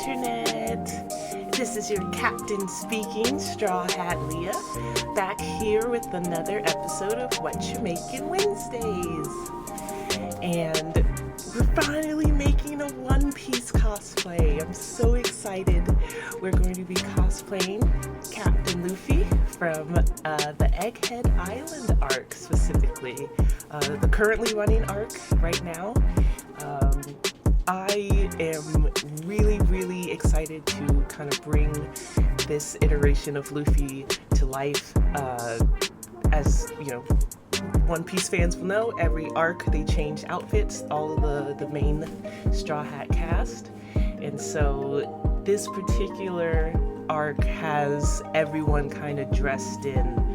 Internet. This is your captain speaking, Straw Hat Leah, back here with another episode of What You Making Wednesdays. And we're finally making a One Piece cosplay. I'm so excited. We're going to be cosplaying Captain Luffy from the Egghead Island arc, specifically. The currently running arc right now. I am really excited to kind of bring this iteration of Luffy to life. As you know, One Piece fans will know, every arc they change outfits, all of the main Straw Hat cast. And so this particular arc has everyone kind of dressed in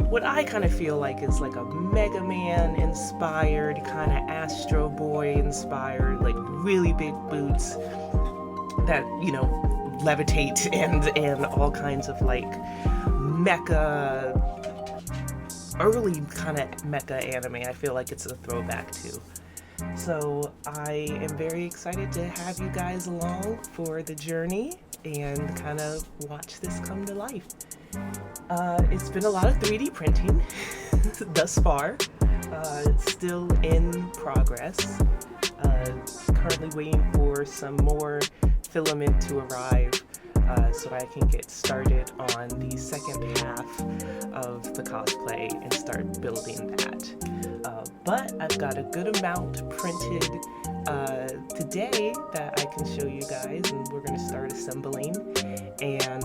what I kind of feel like is like a Mega Man inspired, kind of Astro Boy inspired, like really big boots that, you know, levitate and all kinds of like mecha, early kind of mecha anime. I feel like it's a throwback to. So I am very excited to have you guys along for the journey and kind of watch this come to life. It's been a lot of 3D printing thus far. It's still in progress. Currently waiting for some more filament to arrive so I can get started on the second half of the cosplay and start building that. But I've got a good amount printed today that I can show you guys, and we're going to start assembling. And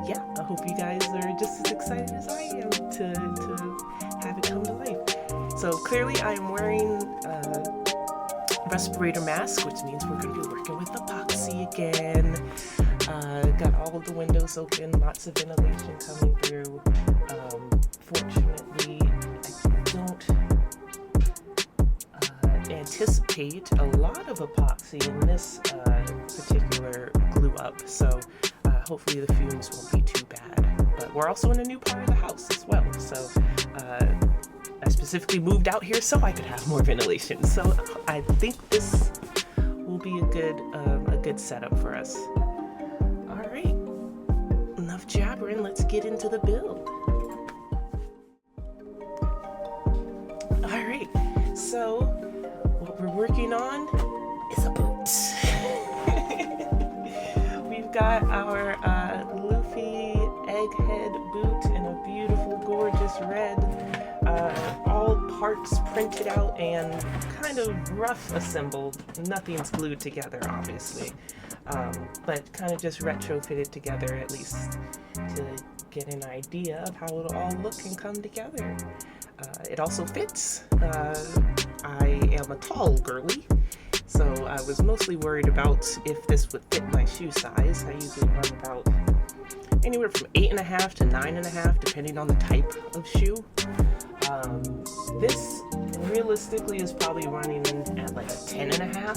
yeah, I hope you guys are just as excited as I am to have it come to life. So clearly I am wearing a respirator mask, which means we're going to be working with epoxy again. Got all of the windows open, lots of ventilation coming through. Fortunately, I don't anticipate a lot of epoxy in this particular glue up, so hopefully the fumes won't be too bad. But we're also in a new part of the house as well, so I specifically moved out here so I could have more ventilation. So I think this will be a good setup for us. All right, enough jabbering. Let's get into the build. All right, so what we're working on is a boot. We've got our Luffy Egghead boot in a beautiful, gorgeous red. All parts printed out and kind of rough assembled. Nothing's glued together, obviously, but kind of just retrofitted together, at least to get an idea of how it'll all look and come together. It also fits. I am a tall girly, so I was mostly worried about if this would fit my shoe size. I usually run about anywhere from 8.5 to 9.5, depending on the type of shoe. This realistically is probably running at like a 10.5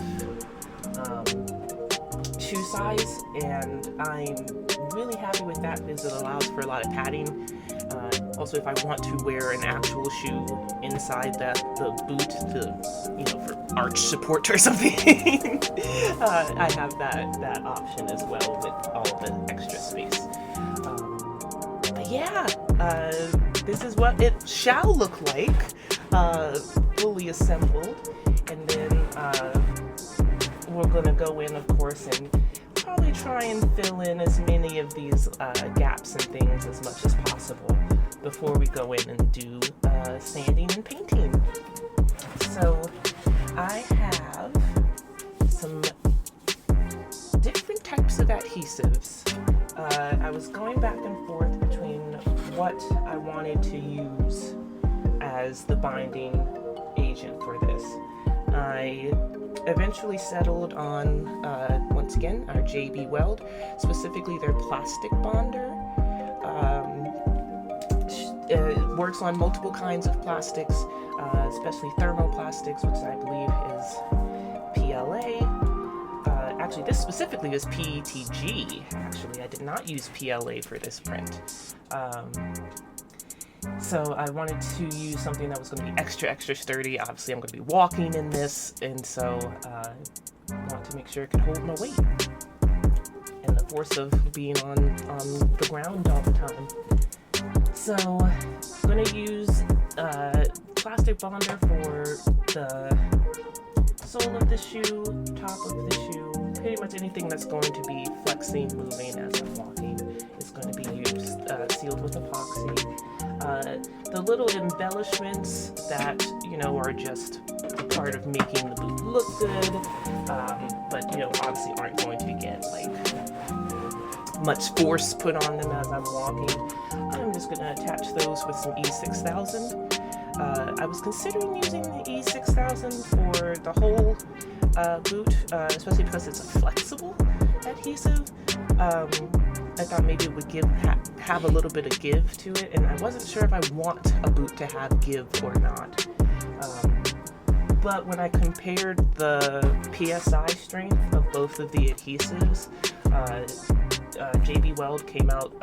shoe size, and I'm really happy with that because it allows for a lot of padding. Also, if I want to wear an actual shoe inside the boot, for arch support or something, I have that option as well with all the extra space. But yeah, this is what it shall look like, fully assembled, and then we're gonna go in, of course, and probably try and fill in as many of these gaps and things as much as possible before we go in and do sanding and painting. So I have some different types of adhesives. I was going back and forth between what I wanted to use as the binding agent for this. I eventually settled on, once again, our JB Weld, specifically their plastic bonder. It works on multiple kinds of plastics, especially thermoplastics, which I believe is PLA. Actually, this specifically is PETG. Actually, I did not use PLA for this print. So I wanted to use something that was going to be extra sturdy. Obviously, I'm going to be walking in this, and so I want to make sure it could hold my weight and the force of being on the ground all the time. So I'm going to use plastic bonder for the sole of the shoe, top of the shoe, pretty much anything that's going to be flexing, moving as I'm walking is going to be used, sealed with epoxy. The little embellishments that, are just a part of making the boot look good, but, obviously aren't going to get, much force put on them as I'm walking. I'm just going to attach those with some E6000. I was considering using the E6000 for the whole boot, especially because it's a flexible adhesive. I thought maybe it would have a little bit of give to it, and I wasn't sure if I want a boot to have give or not. But when I compared the PSI strength of both of the adhesives, JB Weld came out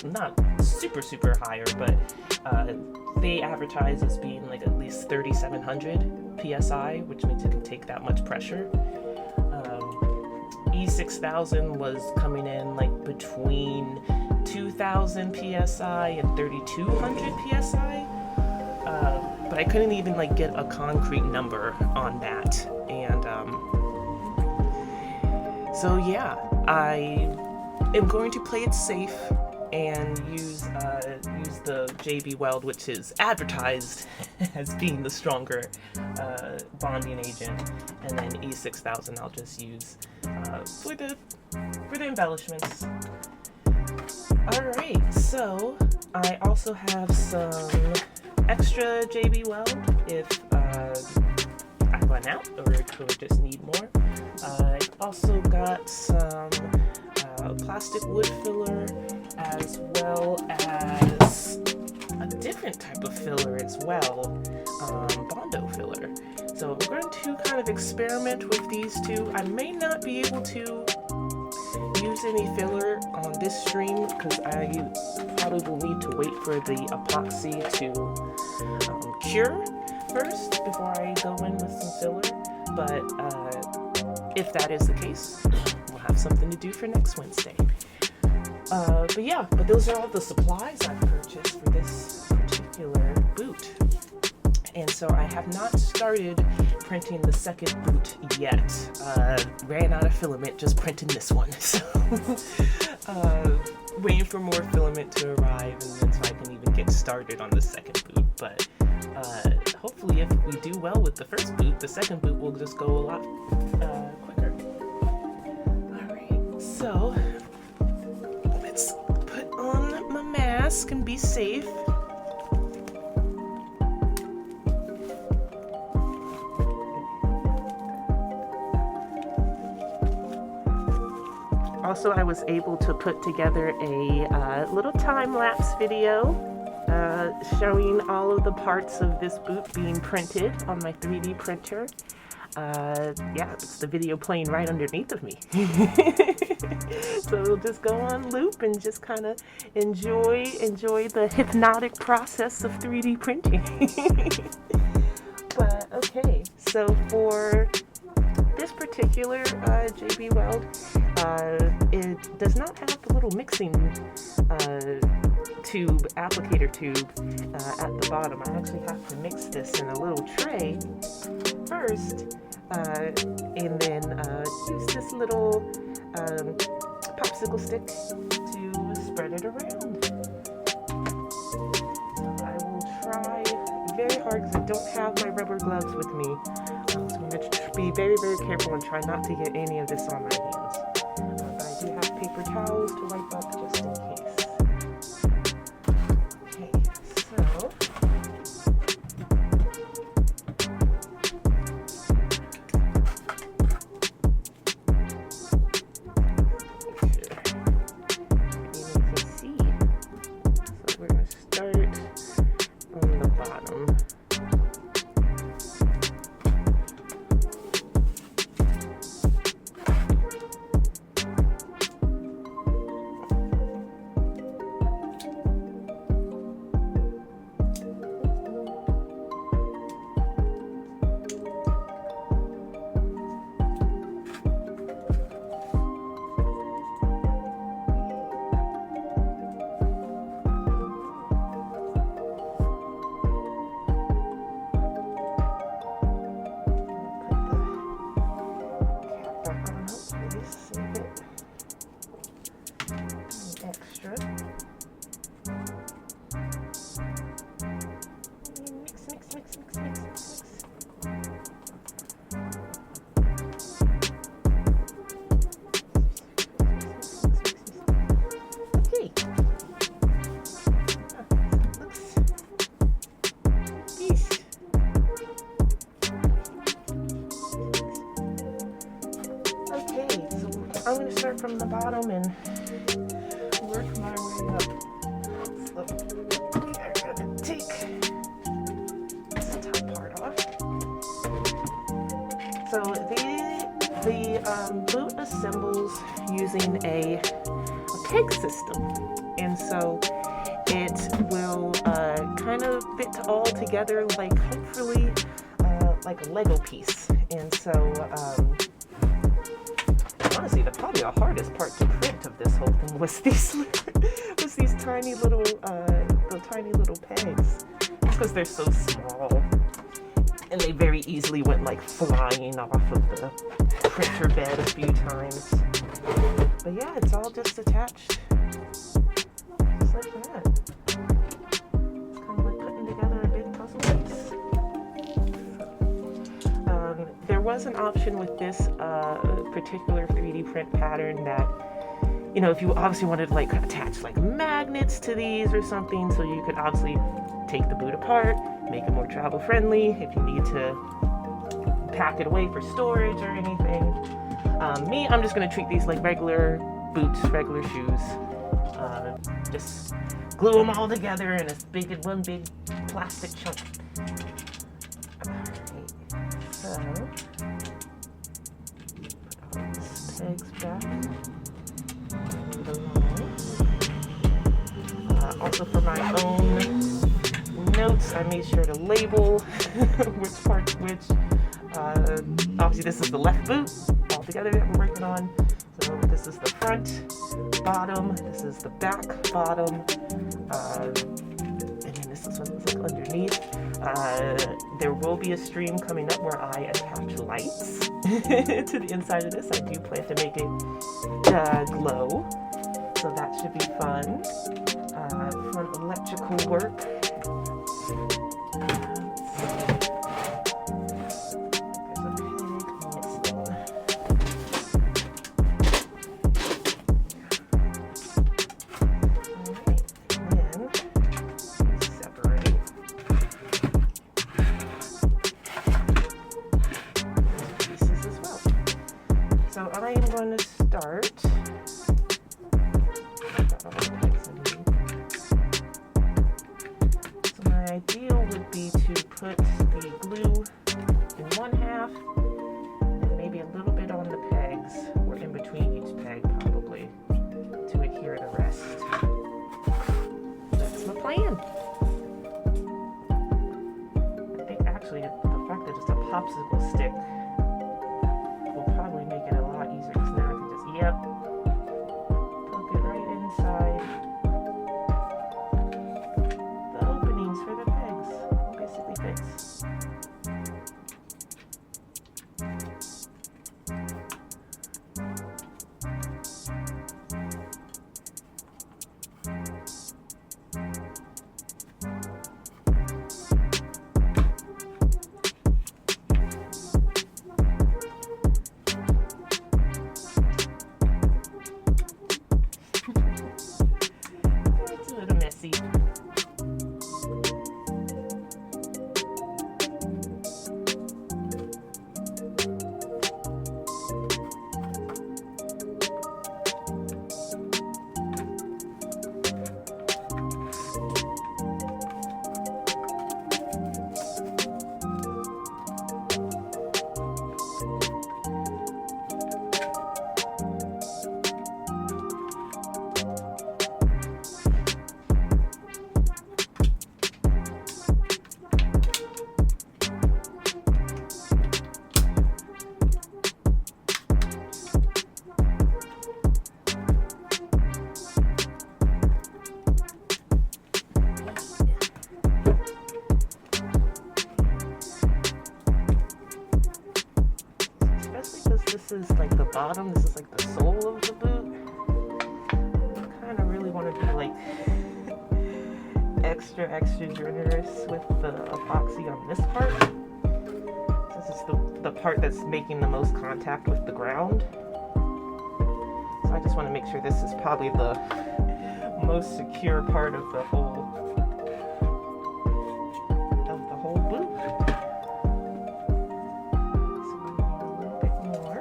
not super higher, but they advertise as being at least 3,700 PSI, which means it can take that much pressure. E6000 was coming in between 2,000 PSI and 3,200 PSI, but I couldn't even get a concrete number on that, and so yeah, I am going to play it safe and use the JB Weld, which is advertised as being the stronger bonding agent, and then E6000 I'll just use for the embellishments. Alright, so I also have some extra JB Weld if I run out or could just need more. I also got some plastic wood filler, as well as a different type of filler as well, Bondo filler. So I'm going to kind of experiment with these two. I may not be able to use any filler on this stream because I probably will need to wait for the epoxy to cure first before I go in with some filler. But if that is the case, we'll have something to do for next Wednesday. But those are all the supplies I've purchased for this particular boot. And so I have not started printing the second boot yet. Ran out of filament just printing this one. So waiting for more filament to arrive, and then so I can even get started on the second boot. But hopefully if we do well with the first boot, the second boot will just go a lot quicker. Alright, so let's put on my mask and be safe. Also, I was able to put together a little time-lapse video showing all of the parts of this boot being printed on my 3D printer. It's the video playing right underneath of me. So we'll just go on loop and just kind of enjoy the hypnotic process of 3D printing. But okay, so for this particular JB Weld, it does not have the little mixing applicator tube at the bottom. I actually have to mix this in a little tray first, and then use this little popsicle stick to spread it around. I will try very hard because I don't have my rubber gloves with me. So I'm going to be very careful and try not to get any of this on my hands. But I do have paper towels to wipe up just in case. Okay, so from the bottom and work my way up. So, okay, I'm gonna take this top part off. So the boot assembles using a peg system, and so it will kind of fit all together, like hopefully like a Lego piece. And so honestly, probably the hardest part to print of this whole thing was these tiny little pegs, because they're so small and they very easily went like flying off of the printer bed a few times. But yeah, it's all just attached just like that. It's kind of like putting together a big puzzle piece. There was an option with this particular 3D print pattern that, you know, if you obviously wanted to like attach like magnets to these or something, so you could obviously take the boot apart, make it more travel friendly if you need to pack it away for storage or anything. Me, I'm just going to treat these like regular boots, regular shoes. Just glue them all together in one big plastic chunk. Alright, so put all these pegs back. Also for my own notes, I made sure to label which part's which. Obviously this is the left boot altogether that we're working on. So this is the front bottom, this is the back bottom, and then this is what it looks like underneath. There will be a stream coming up where I attach lights to the inside of this. I do plan to make it glow, so that should be fun. Fun electrical work. So I am going to start. So my ideal would be to put the glue in one half, and maybe a little bit on the pegs, or in between each peg probably, to adhere the rest. That's my plan. I think actually the fact that it's a popsicle stick will probably make it a lot easier, because now I can just, yep, poke it right inside the openings for the pegs. It basically fits. It's a little messy. This is like the bottom, this is like the sole of the boot. I kind of really want to be like extra generous with the epoxy on this part. This is the part that's making the most contact with the ground. So I just want to make sure this is probably the most secure part of the whole boot. So I need a little bit more.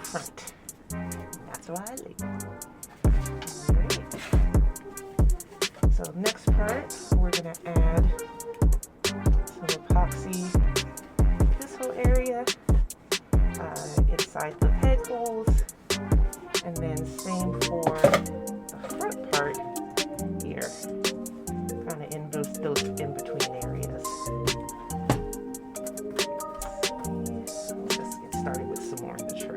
front. That's why I like it. So next part, we're gonna add some epoxy this whole area, inside the peg holes, and then same for the front part here, kind of in those in between areas. Let's just get started with some more in the tray.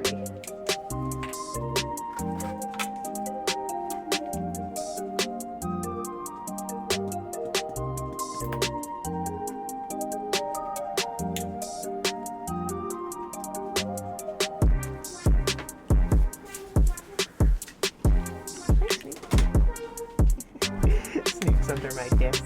Sneaks under my desk.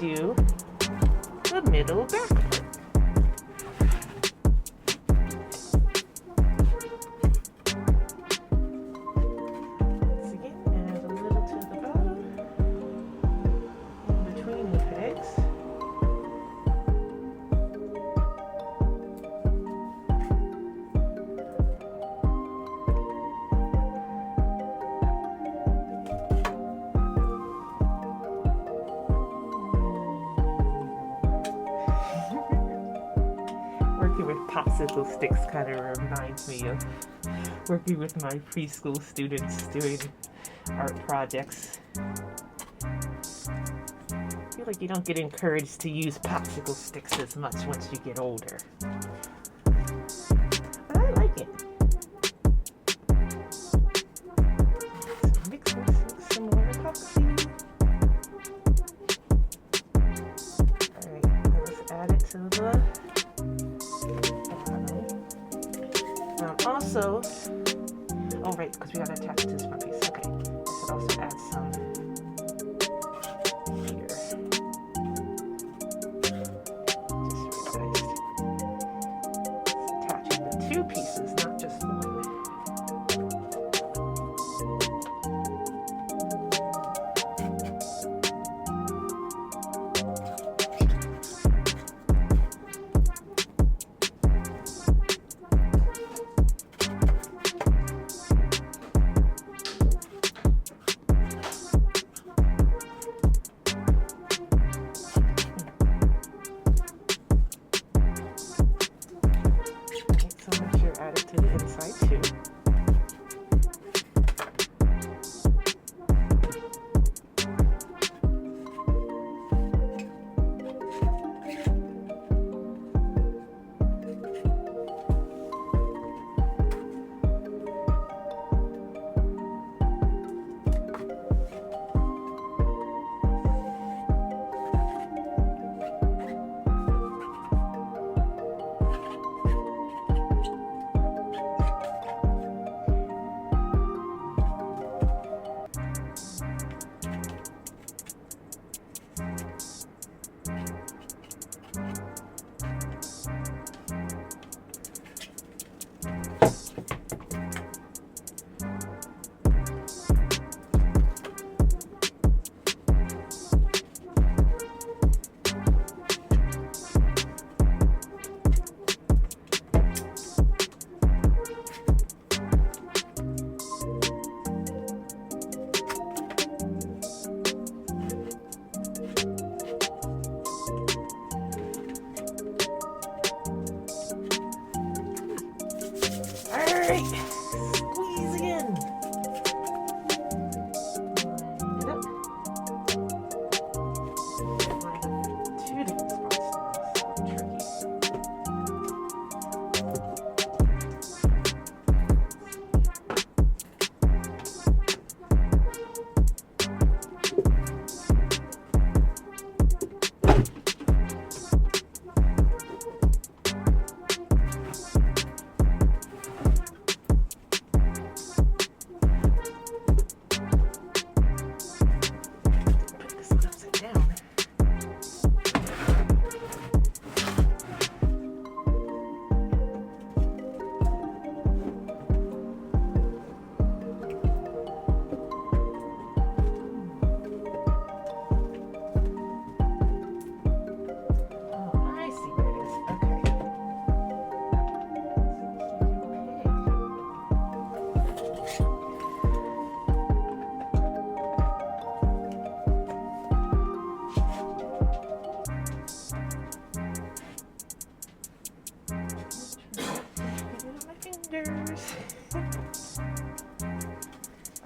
do the middle back part. Once again, add a little to the bottom, in between the pegs. popsicle sticks kind of reminds me of working with my preschool students doing art projects. I feel like you don't get encouraged to use popsicle sticks as much once you get older. But I like it. So mix some more epoxy. Alright, now let's add it to the bottom. Also, oh right, because we gotta attach it to this front piece. Okay, I should also add some here. Just realized. Attaching the two pieces, not just one. Add it to the inside too. Alright, squeeze again. Line it up. Line up two different spots. So tricky.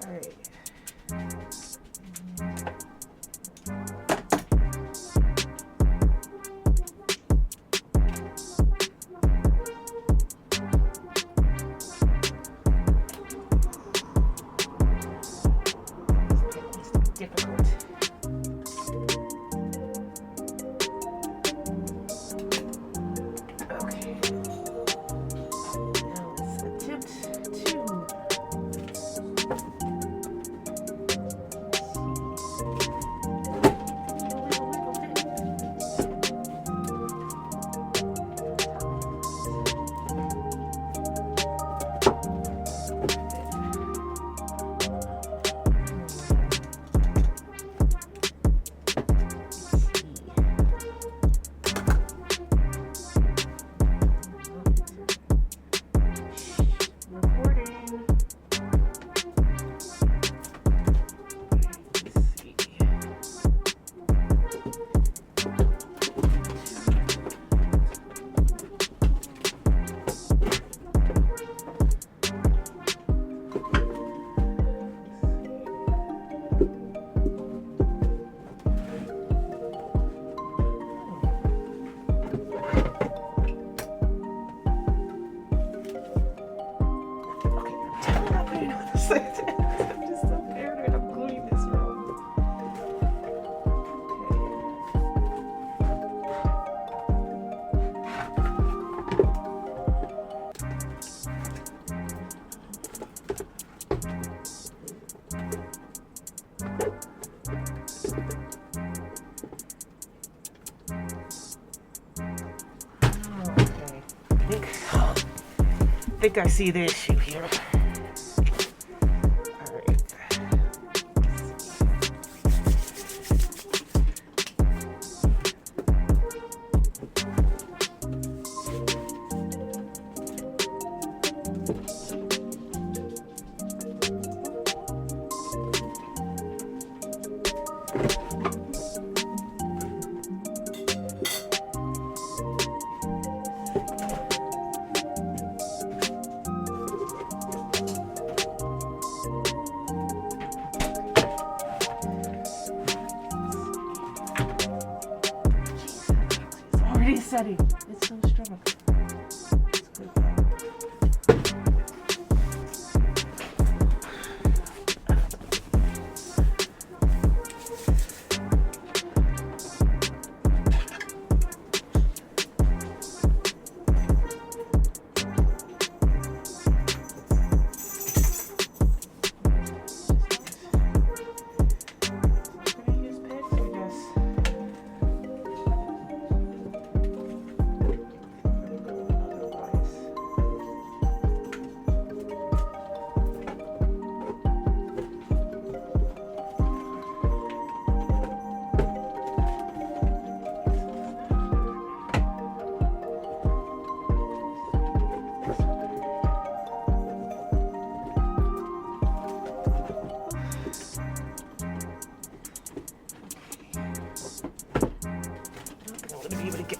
Alright. Difficult. Okay. Now let's attempt to I'm just so paranoid I'm gluing this wrong. I think I see the issue here. Alright. Setting. It's so strong. It's good.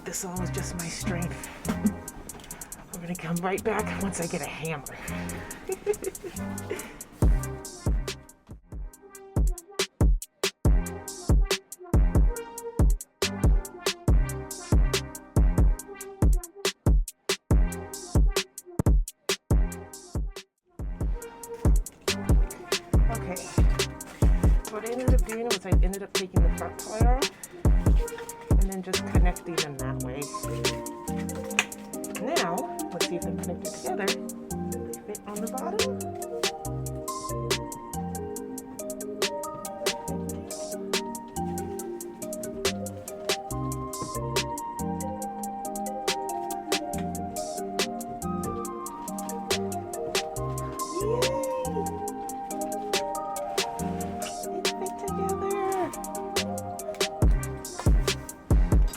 This all is just my strength. I'm gonna come right back once I get a hammer. Okay. What I ended up doing was I ended up taking the front tire off and then just connecting them that way. Now, let's see if they're connected together. Fit on the bottom.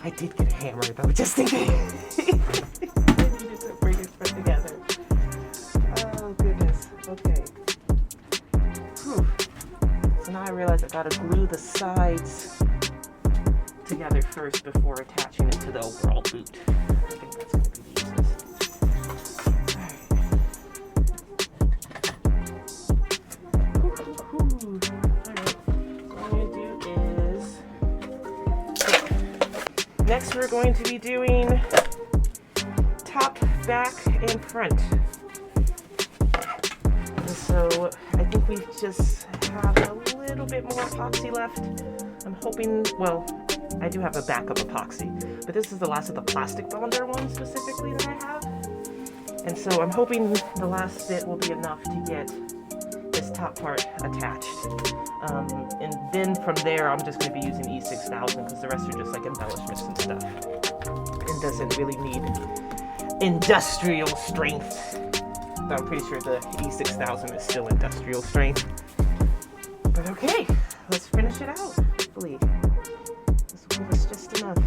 I did get a hammer though, just in case. I needed to bring it together. Oh goodness. Okay. Whew. So now I realize I gotta glue the sides together first before attaching it to the overall boot. I think that's gonna be the easiest. Next, we're going to be doing top, back, and front. And so I think we just have a little bit more epoxy left. I'm hoping, well, I do have a backup epoxy, but this is the last of the plastic bonder one specifically that I have. And so I'm hoping the last bit will be enough to get this top part attached. And then from there, I'm just going to be using E6000 because the rest are just like embellishments and stuff. And doesn't really need industrial strength. But I'm pretty sure the E6000 is still industrial strength. But okay, let's finish it out. Hopefully, this will give us just enough.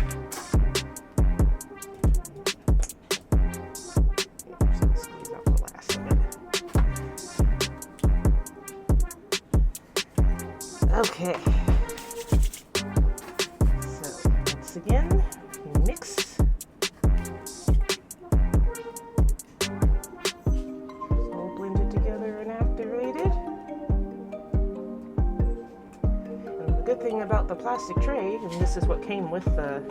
Okay, so once again, mix. It's all blended together and activated. And the good thing about the plastic tray, and this is what came with the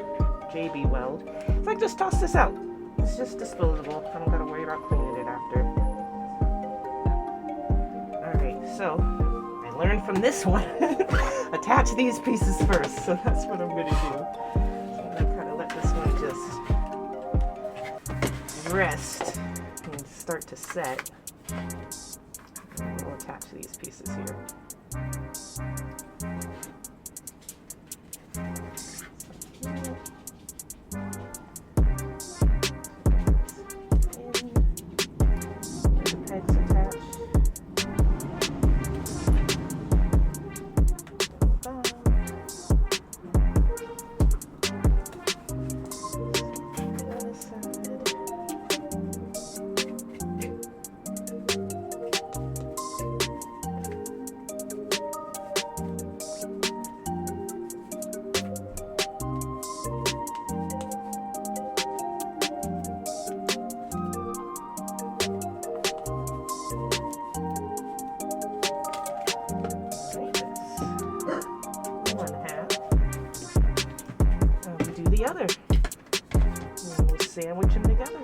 JB Weld, is I just toss this out. It's just disposable. I don't gotta worry about cleaning it after. Alright, So I learned from this one. Attach these pieces first. So that's what I'm going to do. So I'm going to kind of let this one just rest and start to set. And we'll attach these pieces here. The other, and we'll sandwich them together.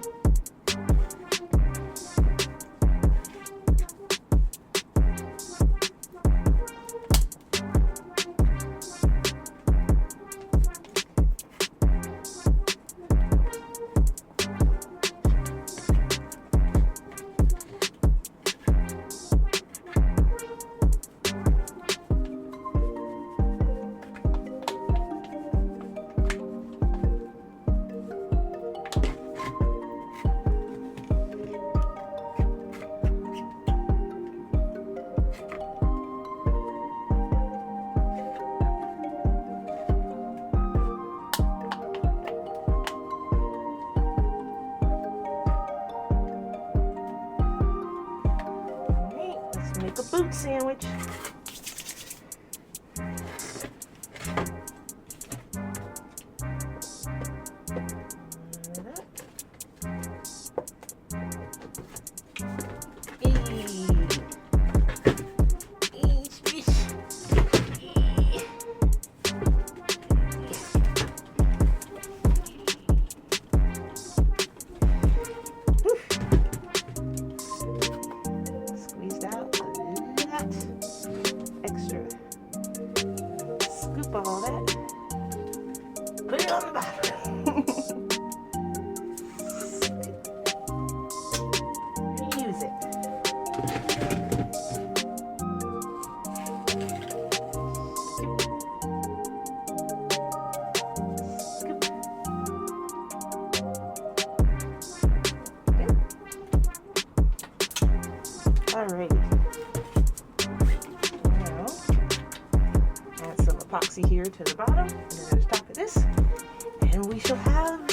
Make a boot sandwich. All that. Put it on the bottom. Reuse it. Scoop. Alrighty. Epoxy here to the bottom and then to the top of this, and we shall have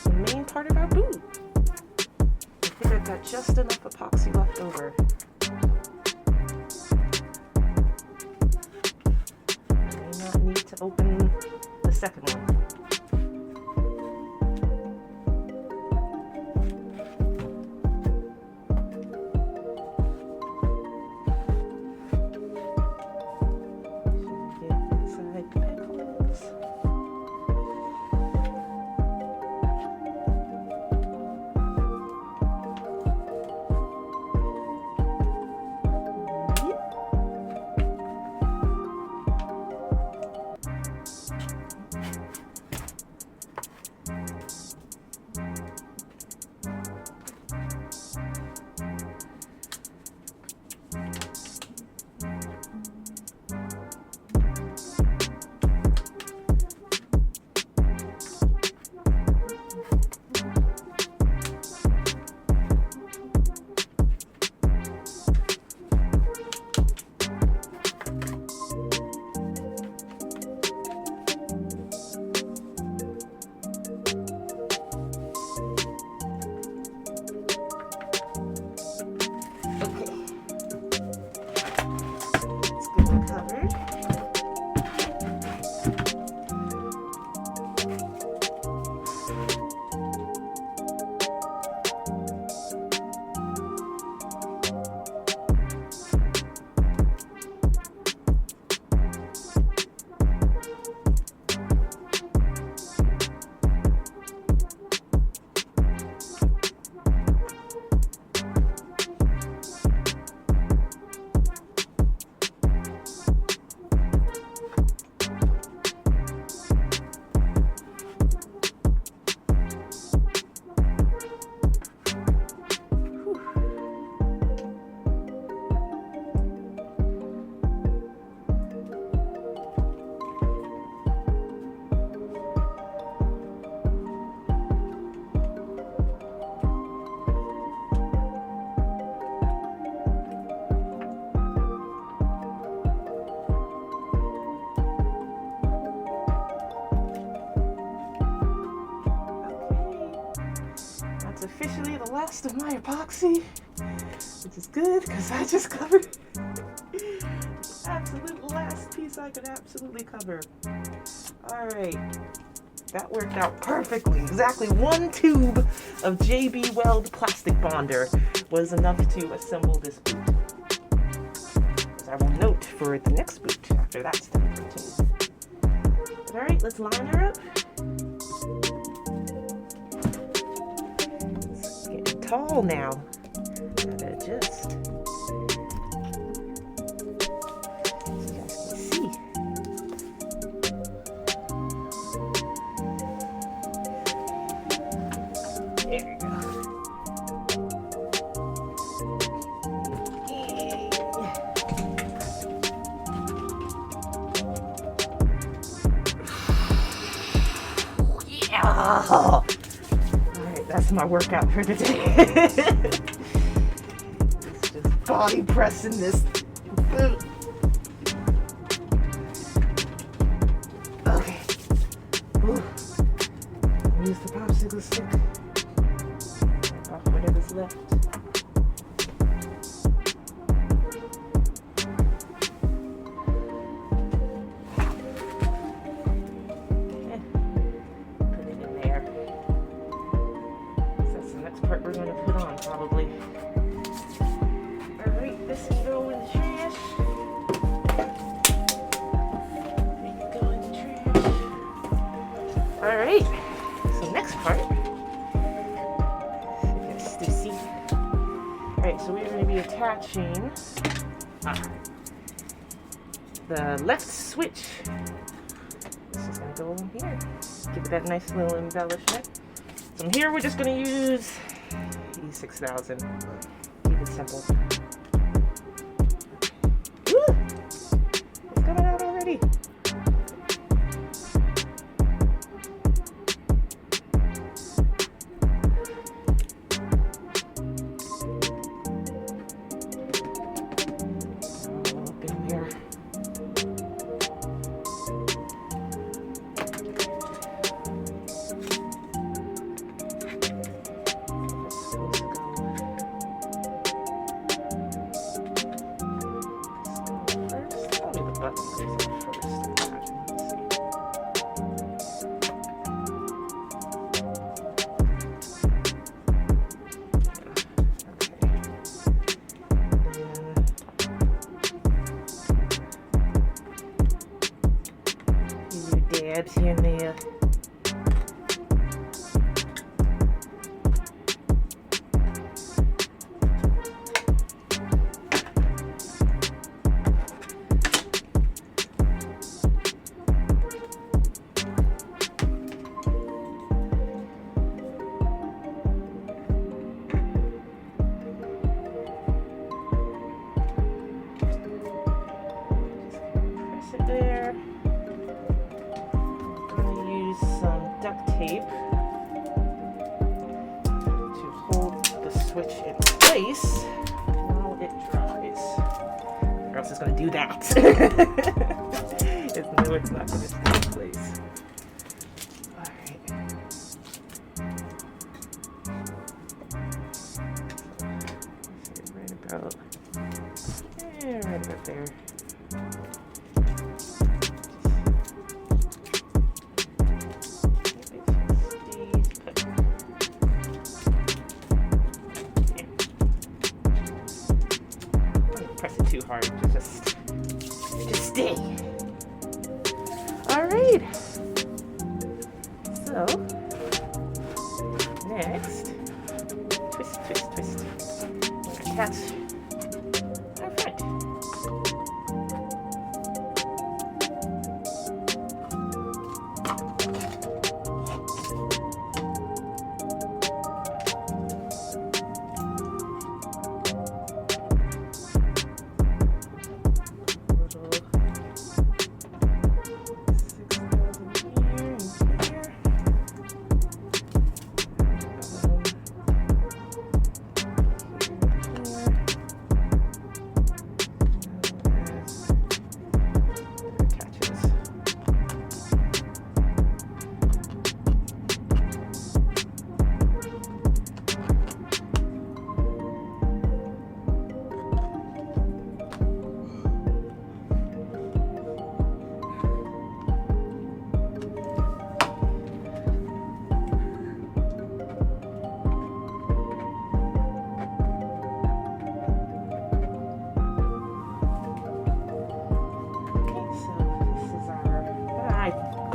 the main part of our boot. I think I've got just enough epoxy left over. I may not need to open the second one. officially the last of my epoxy, which is good because I just covered the absolute last piece I could absolutely cover. Alright, that worked out perfectly. Exactly 1 tube of JB Weld plastic bonder was enough to assemble this boot. As I will note for the next boot after that's done printing. But alright, let's line her up. It's getting tall now. Gotta adjust. So you guys can see. There we go. Oh. Alright, that's my workout for today. It's just body pressing this boot. Okay. Ooh. Use the popsicle stick. Off whatever's left. Part we're going to put on probably. Alright, this can go in the trash. Make it go in the trash. Alright, so next part. Yes, to see. Alright, so we're going to be attaching the left switch. This is going to go in here. Give it that nice little embellishment. So here we're just going to use E6000. Keep it simple. Woo! It's coming out already. Up in here. Dabs here and there. Press it there. Tape to hold the switch in place while it dries. Or else it's going to do that. No, it's not going to stay in place. Alright. Right about there. Too hard to just stay. All right. So next, twist, twist, twist. Attach our front.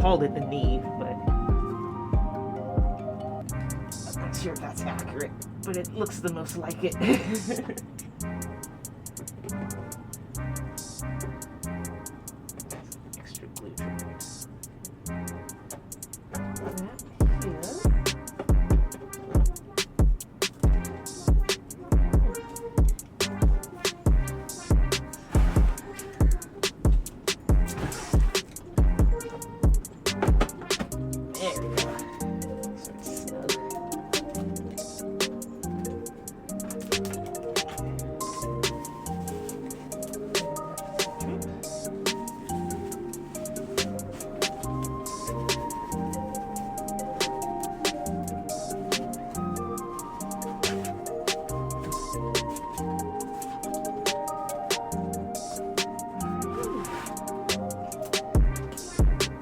called it the knee, but I'm not sure if that's accurate, but it looks the most like it. Extra glue treatment. That here.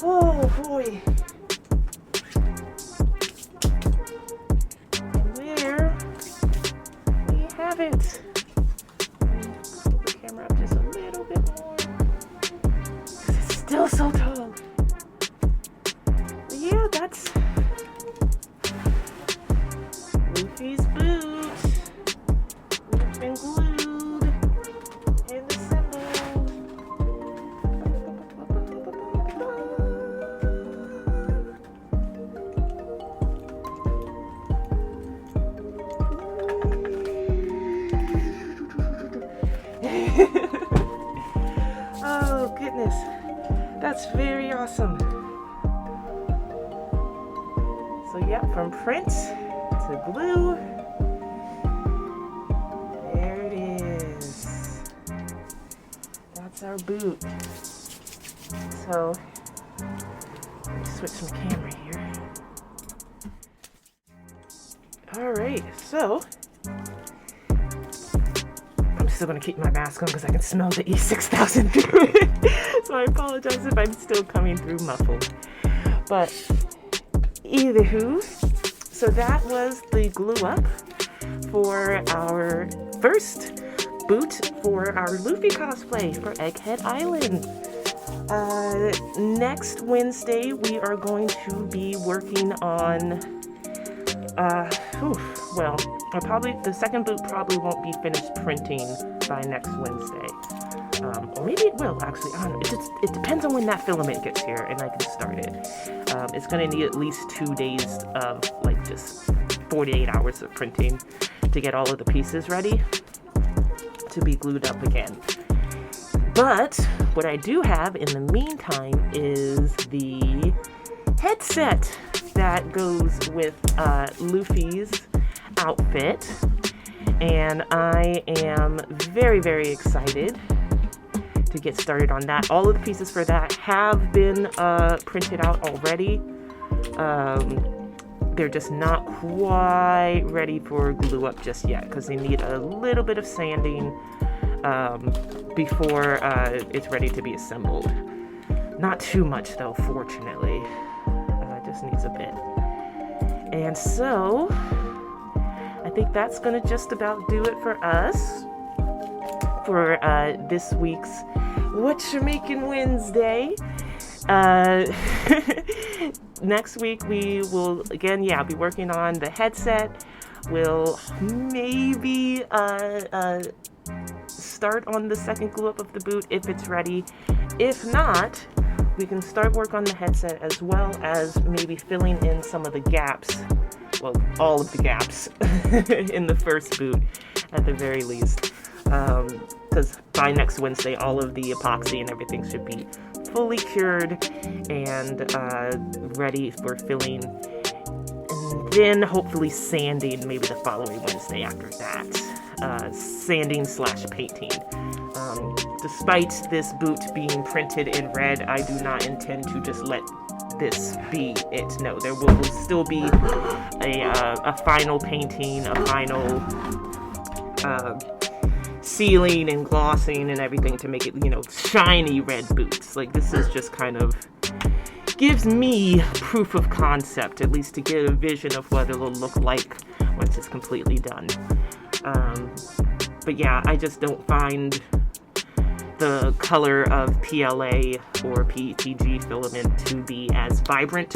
Oh boy. And there we have it. Pull the camera up just a little bit more, 'cause it's still so tall. But yeah, that's Luffy's boot. It's been glued and assembled. Oh goodness, that's very awesome. So yeah, from print to glue, there it is. That's our boot. So let me switch my camera here. All right, so I'm still gonna keep my mask on because I can smell the E6000 through it. So I apologize if I'm still coming through muffled. But either who, so that was the glue up for our first boot for our Luffy cosplay for Egghead Island. Next Wednesday we are going to be working on well, probably the second boot probably won't be finished printing by next Wednesday. Or maybe it will, actually. I don't know. It depends on when that filament gets here and I can start it. It's going to need at least 2 days of, like, just 48 hours of printing to get all of the pieces ready to be glued up again. But what I do have in the meantime is the headset that goes with Luffy's outfit, and I am very, very excited to get started on that. All of the pieces for that have been printed out already. They're just not quite ready for glue up just yet because they need a little bit of sanding before it's ready to be assembled. Not too much though, fortunately. Just needs a bit. And so I think that's gonna just about do it for us for this week's What You Making Wednesday. Next week we will again be working on the headset. We'll maybe start on the second glue up of the boot if it's ready. If not, we can start work on the headset as well as maybe filling in some of the gaps, well, all of the gaps in the first boot at the very least. Because by next Wednesday, all of the epoxy and everything should be fully cured and ready for filling. And then hopefully sanding maybe the following Wednesday after that. Sanding / painting. Despite this boot being printed in red, I do not intend to just let this be it. No, there will still be a final painting, a final sealing and glossing and everything to make it, shiny red boots. Like, this is just kind of gives me proof of concept, at least to get a vision of what it'll look like once it's completely done. But yeah, I just don't find the color of PLA or PETG filament to be as vibrant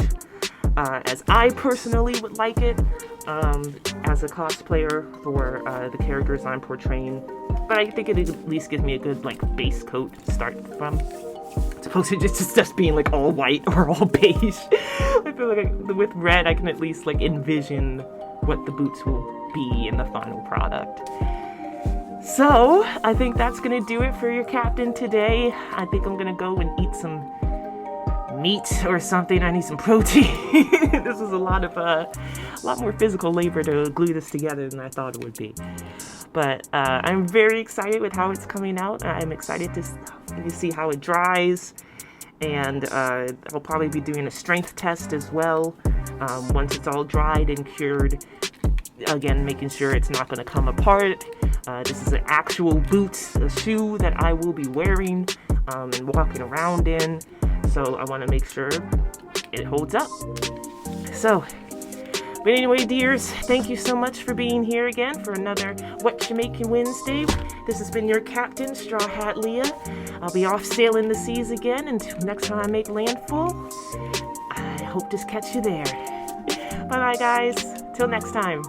as I personally would like it as a cosplayer for the characters I'm portraying. But I think it at least gives me a good like base coat to start from. As opposed to just being like all white or all beige. I feel like with red I can at least like envision what the boots will be in the final product. So I think that's gonna do it for your captain today. I think I'm gonna go and eat some meat or something. I need some protein. This was a lot more physical labor to glue this together than I thought it would be. But I'm very excited with how it's coming out. I'm excited to see how it dries. And I'll probably be doing a strength test as well once it's all dried and cured. Again, making sure it's not going to come apart. This is an actual boot, a shoe that I will be wearing and walking around in. So I want to make sure it holds up. So, but anyway, dears, thank you so much for being here again for another What You Making Wednesday. This has been your captain, Straw Hat Leah. I'll be off sailing the seas again until next time I make landfall. I hope to catch you there. Bye-bye, guys. Till next time.